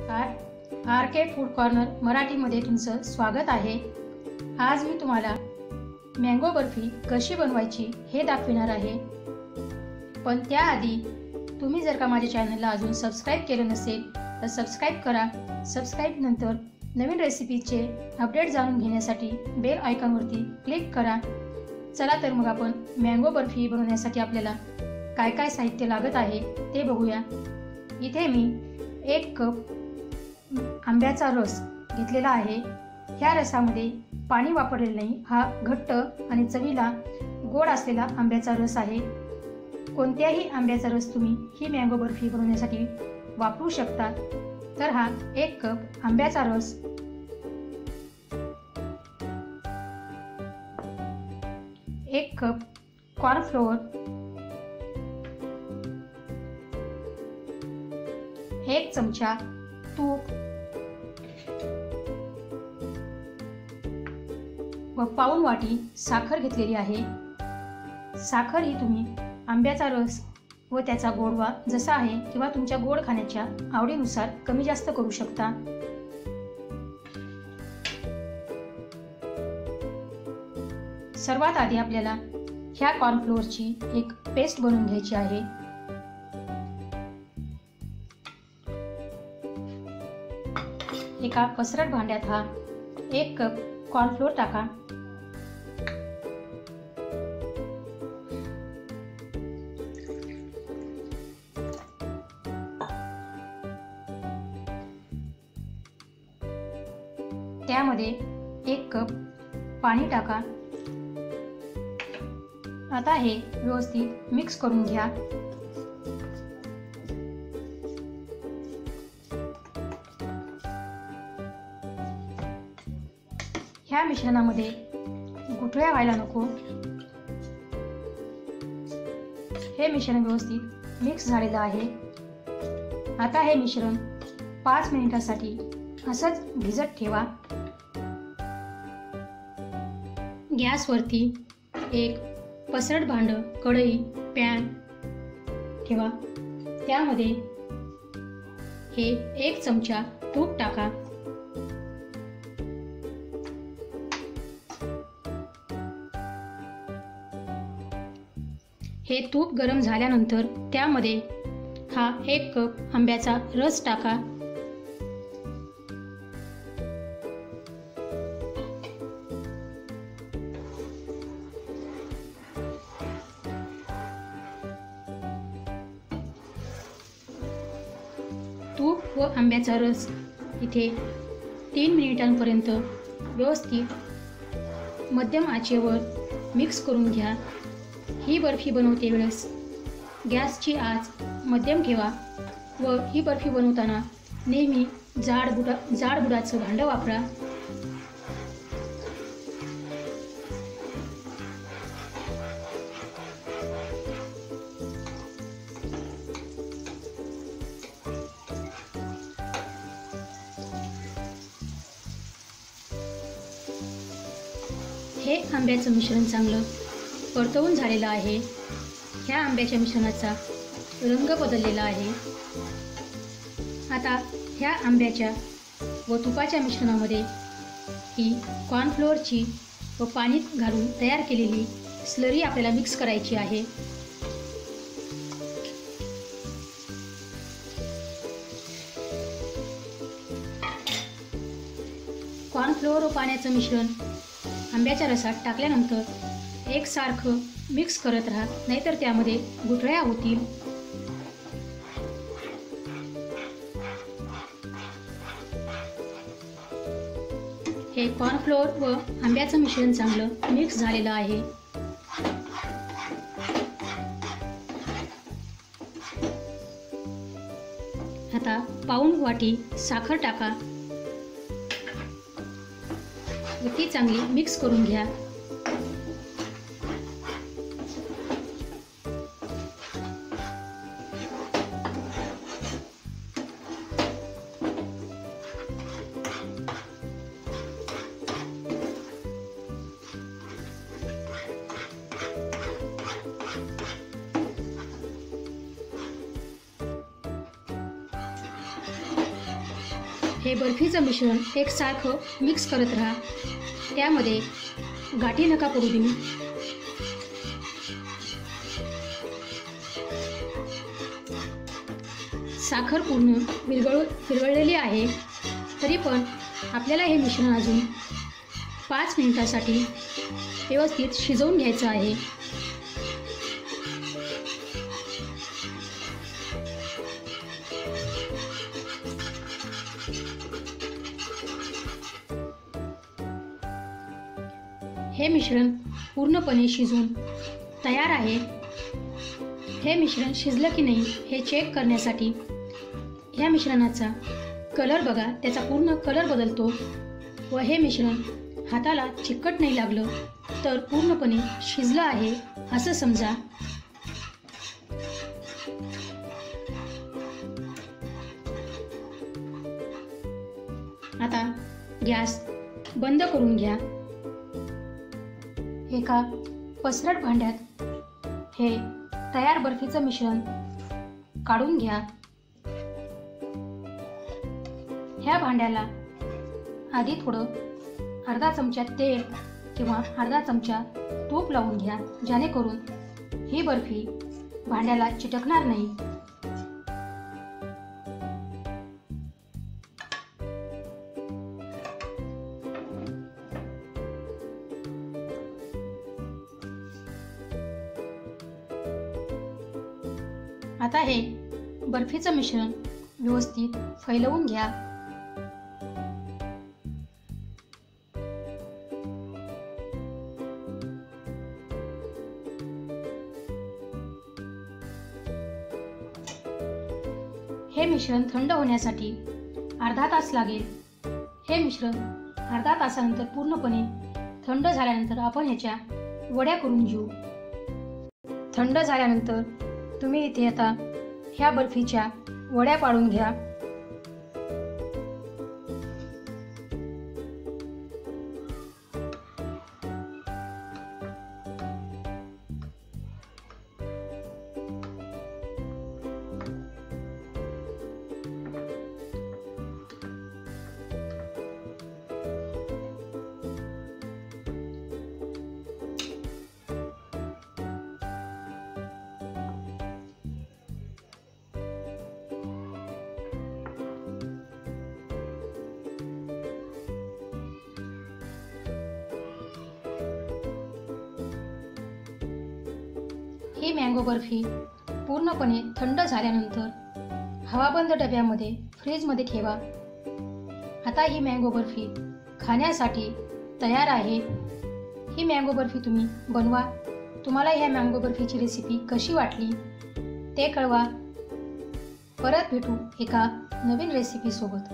R के food corner मराठीमध्ये तुमचं स्वागत आहे। आज मी तुम्हाला मँगो बर्फी कशी बनवायची हे दाखविणार आहे। पण त्याआधी तुम्ही जर का माझ्या चॅनलला अजून सबस्क्राइब केलं नसेल तर सबस्क्राइब करा। सबस्क्राइब नंतर नवीन रेसिपीचे अपडेट जाणून घेण्यासाठी बेल आयकॉनवरती क्लिक करा। चला तर मग आपण मँगो बर्फी बनवण्यासाठी आपल्याला काय काय साहित्य लागत आहे ते बघूया। इथे मी 1 कप आंब्याचा रस घेतलेला आहे। ह्या रसामध्ये पाणी वापरलेले नाही, हा घट्ट आणि चवीला गोड असलेला आंब्याचा रस आहे। कोणत्याही आंब्याचा रस तुम्ही ही मँगो बर्फी बनवण्यासाठी वापरू शकता। तर हा 1 कप आंब्याचा रस, 1 कप कॉर्नफ्लोअर, 1 चमचा तूप व पाऊण वाटी साखर घेतलेली आहे। साखर ही तुम्ही आंब्याचा रस व त्याचा गोडवा जसा आहे किंवा तुमच्या गोड खाण्याच्या आवडीनुसार कमी जास्त करू शकता। सर्वात आधी आपल्याला ह्या कॉर्नफ्लोअरची एक पेस्ट बनवून घ्यायची आहे। एका पसरट भांड्यात हा 1 कप कॉर्नफ्लोअर टाका। त्यामध्ये 1 कप पाणी टाका। आता हे व्यवस्थित मिक्स करून घ्या। ह्या मिश्रणामध्ये गुठळ्या व्हायला नको। हे मिश्रण व्यवस्थित मिक्स झालेलं आहे। आता हे मिश्रण 5 मिनिटांसाठी असंच भिजत ठेवा। गॅसवरती एक पसरट भांडं, कढई, पॅन ठेवा। त्यामध्ये हे 1 चमचा तूप टाका। हे तूप गरम झाल्यानंतर त्यामध्ये हा 1 कप आंब्याचा रस टाका। तूप व आंब्याचा रस इथे 3 मिनिटांपर्यंत व्यवस्थित मध्यम आचेवर मिक्स करून घ्या। ही बर्फी बनवते वेळेस गॅसची आच मध्यम ठेवा व ही बर्फी बनवताना नेहमी जाड बुडाचं भांडं वापरा। हे आंब्याचं मिश्रण चांगलं परतवून झालेलं आहे। ह्या आंब्याच्या मिश्रणाचा रंग बदललेला आहे। आता ह्या आंब्याच्या व तुपाच्या मिश्रणामध्ये ही कॉर्नफ्लोअरची व पाणी घालून तयार केलेली स्लरी आपल्याला मिक्स करायची आहे। कॉर्नफ्लोअर व पाण्याचं मिश्रण आंब्याच्या रसात टाकल्यानंतर एकसारखं मिक्स करत राहा, नाहीतर त्यामध्ये गुठळ्या होतील। हे कॉर्नफ्लोअर व आंब्याचं मिश्रण चांगलं मिक्स झालेलं आहे। आता पाऊण वाटी साखर टाका व ती चांगली मिक्स करून घ्या। हे बर्फीचं मिश्रण एकसारखं मिक्स करत राहा. त्यामध्ये गाठी नका पडू देऊ. साखर पूर्ण विरघळलेली आहे, तरी पण आपल्याला हे मिश्रण अजून 5 मिनिटासाठी व्यवस्थित शिजवून घ्यायचं आहे. हे मिश्रण पूर्णपणे शिजून तयार आहे. हे मिश्रण शिजलं की नाही हे चेक करण्यासाठी ह्या मिश्रणाचा कलर बघा, त्याचा पूर्ण कलर बदलतो व हे मिश्रण हाताला चिकट नाही लागलं तर पूर्णपणे शिजलं आहे असं समजा. आता गॅस बंद करून घ्या. एका पसरट भांड्यात हे तयार बर्फीचं मिश्रण काढून घ्या. ह्या भांड्याला आधी थोडं अर्धा चमचा तेल किंवा अर्धा चमचा तूप लावून घ्या, जेणेकरून ही बर्फी भांड्याला चिटकणार नाही. आता हे बर्फीचं मिश्रण व्यवस्थित फैलवून घ्या. हे मिश्रण थंड होण्यासाठी अर्धा तास लागेल. हे मिश्रण अर्धा तासानंतर पूर्णपणे थंड झाल्यानंतर आपण ह्याच्या वड्या करून घेऊ. थंड झाल्यानंतर तुम्ही इथे आता ह्या बर्फीच्या वड्या पाडून घ्या. ही मँगो बर्फी पूर्णपणे थंड झाल्यानंतर हवाबंद डब्यामध्ये फ्रीजमध्ये ठेवा. आता ही मँगो बर्फी खाण्यासाठी तयार आहे. ही मँगो बर्फी तुम्ही बनवा. तुम्हाला ह्या मँगो बर्फीची रेसिपी कशी वाटली ते कळवा. परत भेटू एका नवीन रेसिपी सोबत.